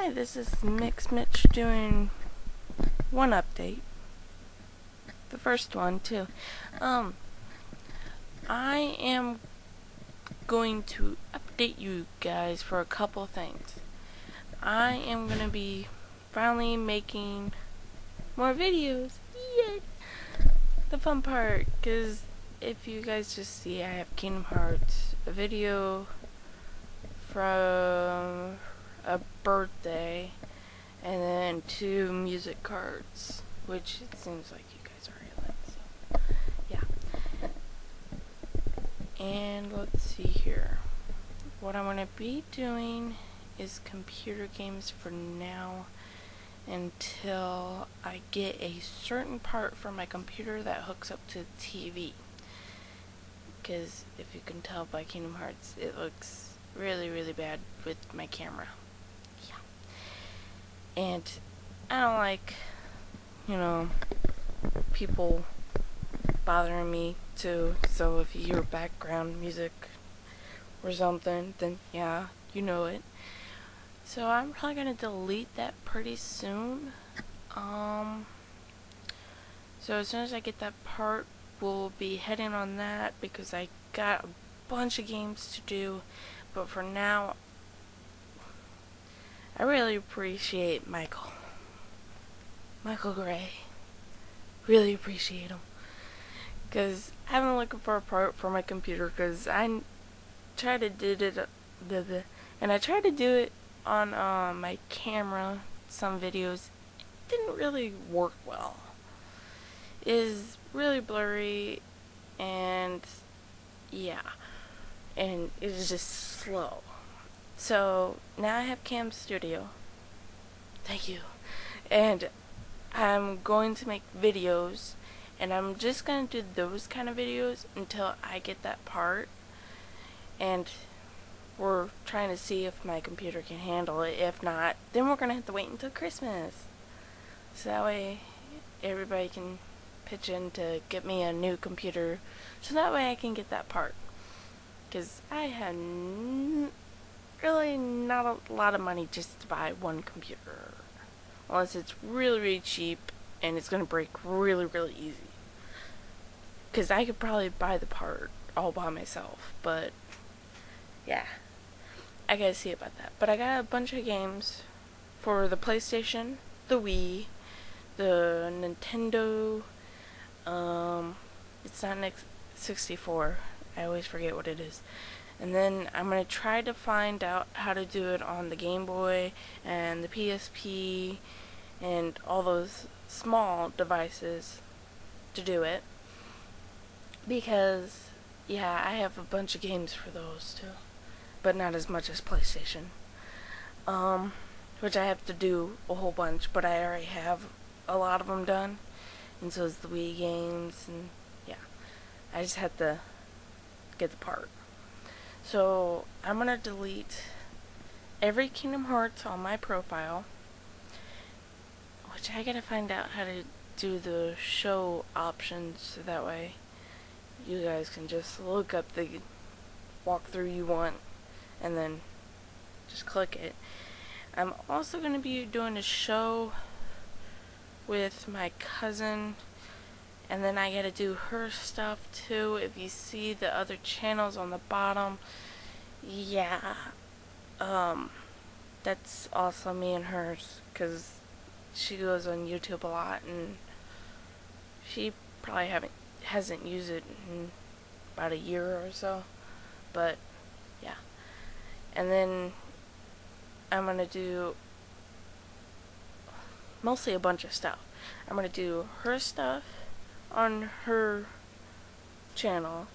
Hi, this is Mix Mitch doing one update. The first one, too. I am going to update you guys for a couple things. I am going to be finally making more videos. Yay! The fun part, because if you guys just see, I have Kingdom Hearts, a video from a birthday, and then 2 music cards, which it seems like you guys already like, so yeah. And let's see here. What I'm going to be doing is computer games for now until I get a certain part from my computer that hooks up to the TV. Because if you can tell by Kingdom Hearts, it looks really bad with my camera. Yeah. And I don't like, people bothering me too. So if you hear background music or something, then yeah, you know it. So I'm probably gonna delete that pretty soon. So as soon as I get that part, we'll be heading on that because I got a bunch of games to do. But for now, I really appreciate Michael Gray. Really appreciate him. Because I've been looking for a part for my computer because I tried to do it, and I tried to do it on my camera, some videos. It didn't really work well. It is really blurry, and yeah, and it is just slow. So now I have Cam Studio. Thank you. And I'm going to make videos, and I'm just going to do those kind of videos until I get that part. And we're trying to see if my computer can handle it. If not, then we're going to have to wait until Christmas. So that way everybody can pitch in to get me a new computer. So that way I can get that part. Because I have really not a lot of money just to buy one computer. Unless it's really cheap and it's going to break really easy. Because I could probably buy the part all by myself. But yeah, I gotta see about that. But I got a bunch of games for the PlayStation, the Wii, the Nintendo, it's not an 64. I always forget what it is. And then I'm gonna try to find out how to do it on the Game Boy and the PSP and all those small devices to do it. Because, yeah, I have a bunch of games for those too. But not as much as PlayStation. Which I have to do a whole bunch, but I already have a lot of them done. And so is the Wii games, and yeah. I just had to get the part. So, I'm gonna delete every Kingdom Hearts on my profile. Which I gotta find out how to do the show options so that way you guys can just look up the walkthrough you want and then just click it. I'm also going to be doing a show with my cousin, and then I gotta do her stuff too. If you see the other channels on the bottom, yeah, that's also me and hers, because she goes on YouTube a lot, and she probably hasn't used it in about a year or so, but yeah. And then I'm gonna do mostly a bunch of stuff. I'm gonna do her stuff on her channel,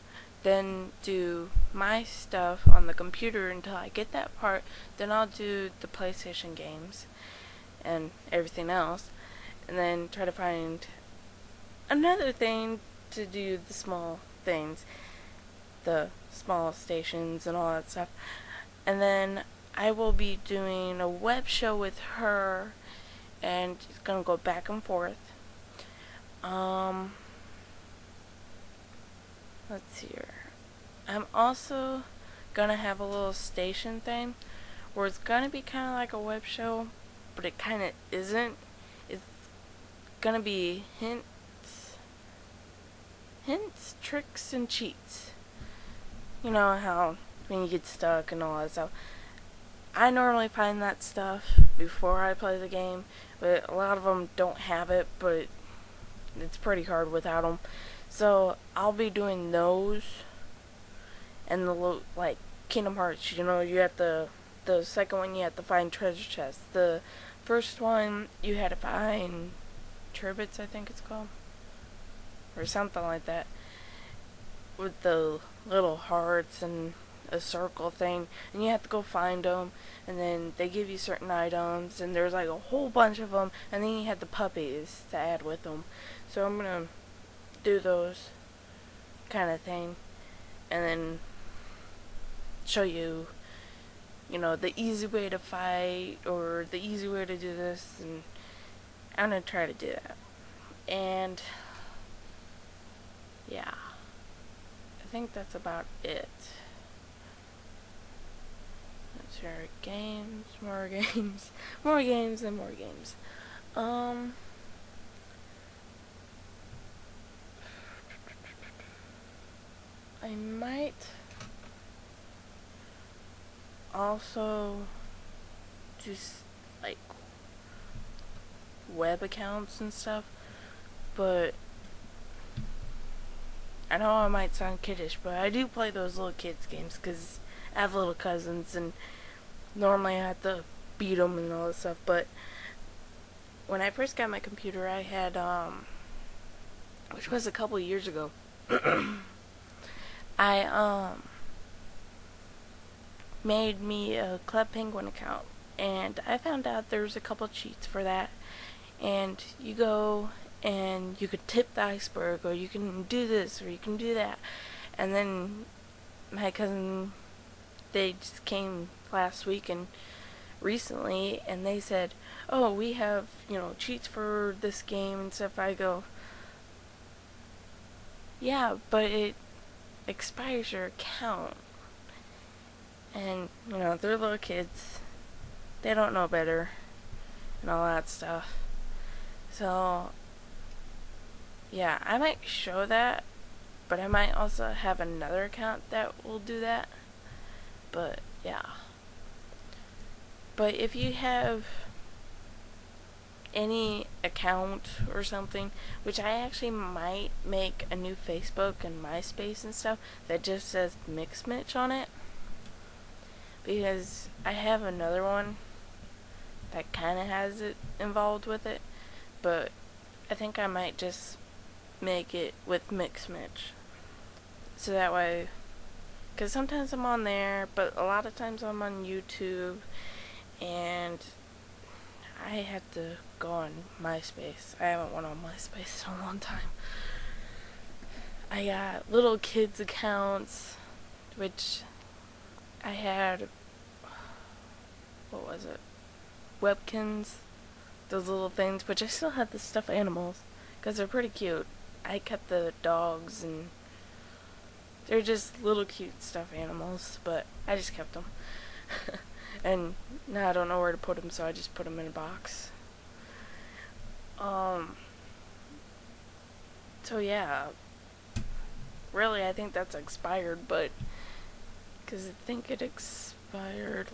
then do my stuff on the computer until I get that part, then I'll do the PlayStation games and everything else, and then try to find another thing to do the small things, the small stations and all that stuff. And then I will be doing a web show with her, and it's gonna go back and forth. Let's see here. I'm also gonna have a little station thing where it's gonna be kind of like a web show, but it kind of isn't. It's gonna be hints, tricks, and cheats. You know how when you get stuck and all that stuff. I normally find that stuff before I play the game, but a lot of them don't have it, but it's pretty hard without them. So I'll be doing those, and the like Kingdom Hearts. You know, you have the second one you have to find treasure chests. The first one you had to find Tribbits, I think it's called, or something like that, with the little hearts and a circle thing, and you have to go find them, and then they give you certain items, and there's like a whole bunch of them, and then you have the puppies to add with them. So I'm gonna do those kind of thing, and then show you, you know, the easy way to fight, or the easy way to do this, and I'm gonna try to do that. And yeah, I think that's about it. Let's hear games, more games, more games, and more games. I might also just like web accounts and stuff, but I know I might sound kiddish, but I do play those little kids games because I have little cousins, and normally I have to beat them and all this stuff. But when I first got my computer, I had which was a couple years ago. I made me a Club Penguin account, and I found out there's a couple cheats for that, and you go and you could tip the iceberg, or you can do this, or you can do that. And then my cousin, they just came last week and recently, and they said, oh, we have, you know, cheats for this game and stuff. I go, yeah, but it expires your account. And, you know, they're little kids, they don't know better, and all that stuff. So yeah, I might show that, but I might also have another account that will do that. But yeah, but if you have any account or something, which I actually might make a new Facebook and MySpace and stuff that just says MixMitch on it, because I have another one that kind of has it involved with it, but I think I might just make it with MixMitch, so that way, because sometimes I'm on there, but a lot of times I'm on YouTube, and I had to go on MySpace. I haven't went on MySpace in a long time. I got little kids accounts, which I had, what was it, Webkins, those little things, which I still have the stuffed animals, because they're pretty cute. I kept the dogs, and they're just little cute stuffed animals, but I just kept them. And now I don't know where to put them, so I just put them in a box. So yeah, really I think that's expired, but because I think it expired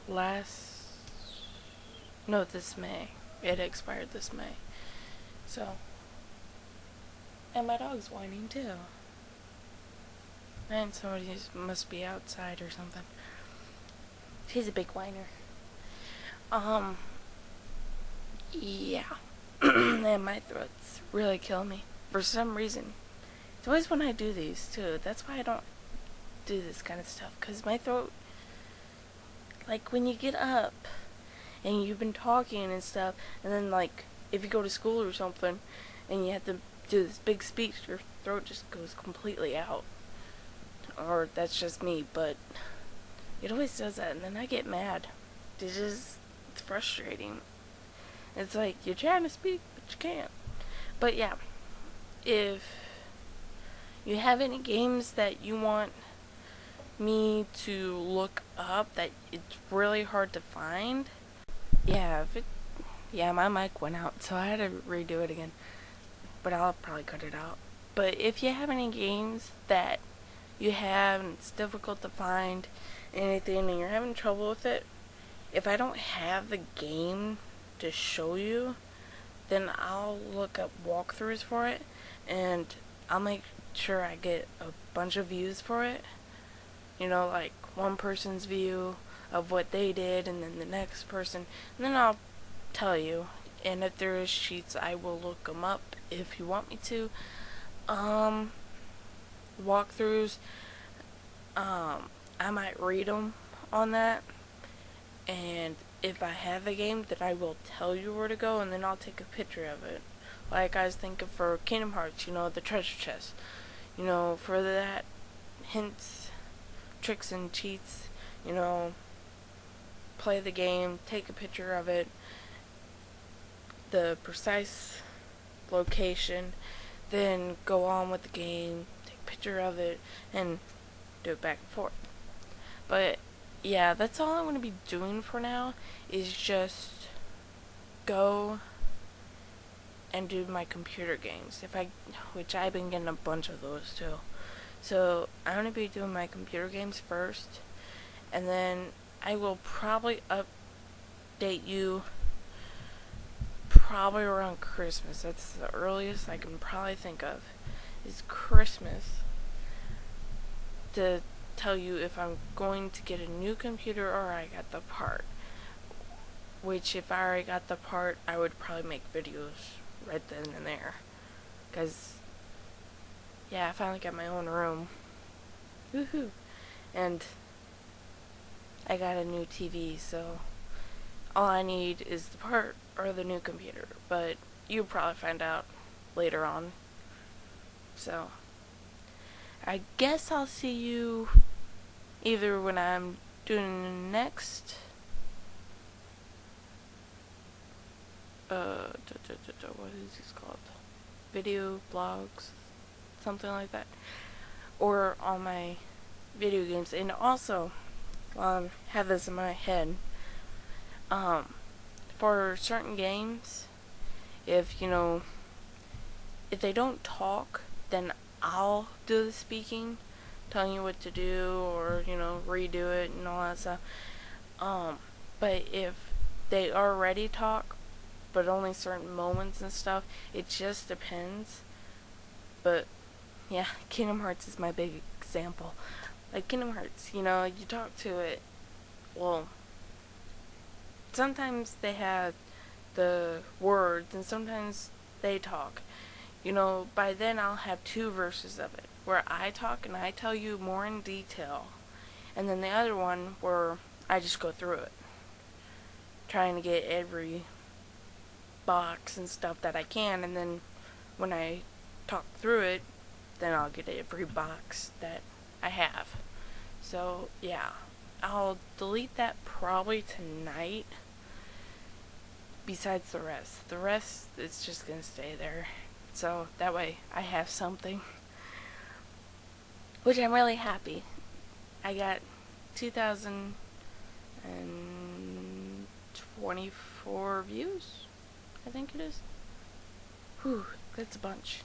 this May. It expired this May. So, and my dog's whining too. And somebody must be outside or something. She's a big whiner. Yeah. And my throats really kill me for some reason. It's always when I do these too. That's why I don't do this kind of stuff, because my throat, like when you get up and you've been talking and stuff, and then like if you go to school or something and you have to do this big speech, your throat just goes completely out. Or that's just me, but it always does that, and then I get mad. It's frustrating. It's like you're trying to speak, but you can't. But yeah, if you have any games that you want me to look up that it's really hard to find. Yeah, my mic went out, so I had to redo it again. But I'll probably cut it out. But if you have any games that you have and it's difficult to find anything and you're having trouble with it, if I don't have the game to show you, then I'll look up walkthroughs for it, and I'll make sure I get a bunch of views for it. You know, like one person's view of what they did, and then the next person, and then I'll tell you. And if there is cheats, I will look them up if you want me to. Walkthroughs, I might read them on that, and if I have a game, then I will tell you where to go, and then I'll take a picture of it. Like I was thinking for Kingdom Hearts, you know, the treasure chest. You know, for that, hints, tricks and cheats, you know, play the game, take a picture of it, the precise location, then go on with the game, take a picture of it, and do it back and forth. But yeah, that's all I'm going to be doing for now, is just go and do my computer games, which I've been getting a bunch of those too. So I'm going to be doing my computer games first, and then I will probably update you probably around Christmas. That's the earliest I can probably think of, is Christmas, to tell you if I'm going to get a new computer or I got the part. Which, if I already got the part, I would probably make videos right then and there. Because, yeah, I finally got my own room. Woohoo! And I got a new TV, so all I need is the part or the new computer. But you'll probably find out later on. So, I guess I'll see you either when I'm doing the next what is this called? Video blogs, something like that, or on my video games. And also, while I have this in my head, for certain games, if they don't talk, then I'll do the speaking, telling you what to do, or redo it and all that stuff. But if they already talk, but only certain moments and stuff, it just depends. But yeah, Kingdom Hearts is my big example. Like Kingdom Hearts, you talk to it. Well, sometimes they have the words, and sometimes they talk. By then I'll have 2 verses of it, where I talk and I tell you more in detail, and then the other one where I just go through it, trying to get every box and stuff that I can, and then when I talk through it, then I'll get every box that I have. So yeah, I'll delete that probably tonight, besides the rest is just gonna stay there, so that way I have something, which I'm really happy. I got 2,024 views, I think it is. Whew, that's a bunch.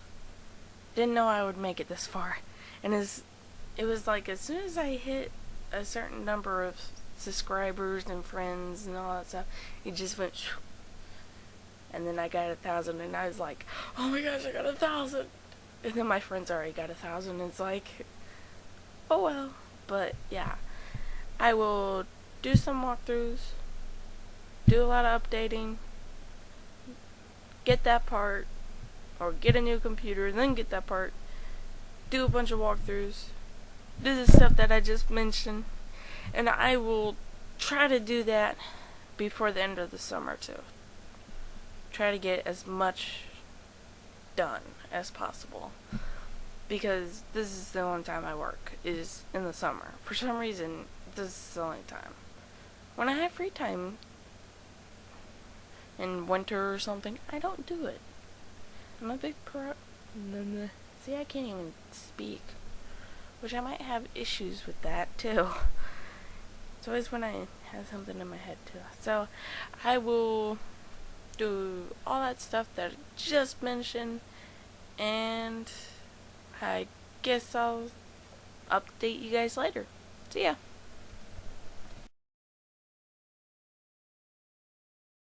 Didn't know I would make it this far. And it was like, as soon as I hit a certain number of subscribers and friends and all that stuff, it just went shoo. And then I got 1,000, and I was like, oh my gosh, I got 1,000. And then my friends already got 1,000, and it's like, oh well. But yeah, I will do some walkthroughs, do a lot of updating, get that part, or get a new computer, then get that part, do a bunch of walkthroughs, do the stuff that I just mentioned, and I will try to do that before the end of the summer too. Try to get as much done as possible, because this is the only time I work, is in the summer. For some reason, this is the only time. When I have free time in winter or something, I don't do it. I'm a big see, I can't even speak. which I might have issues with that too. It's always when I have something in my head too. So I will do all that stuff that I just mentioned, and I guess I'll update you guys later. See ya.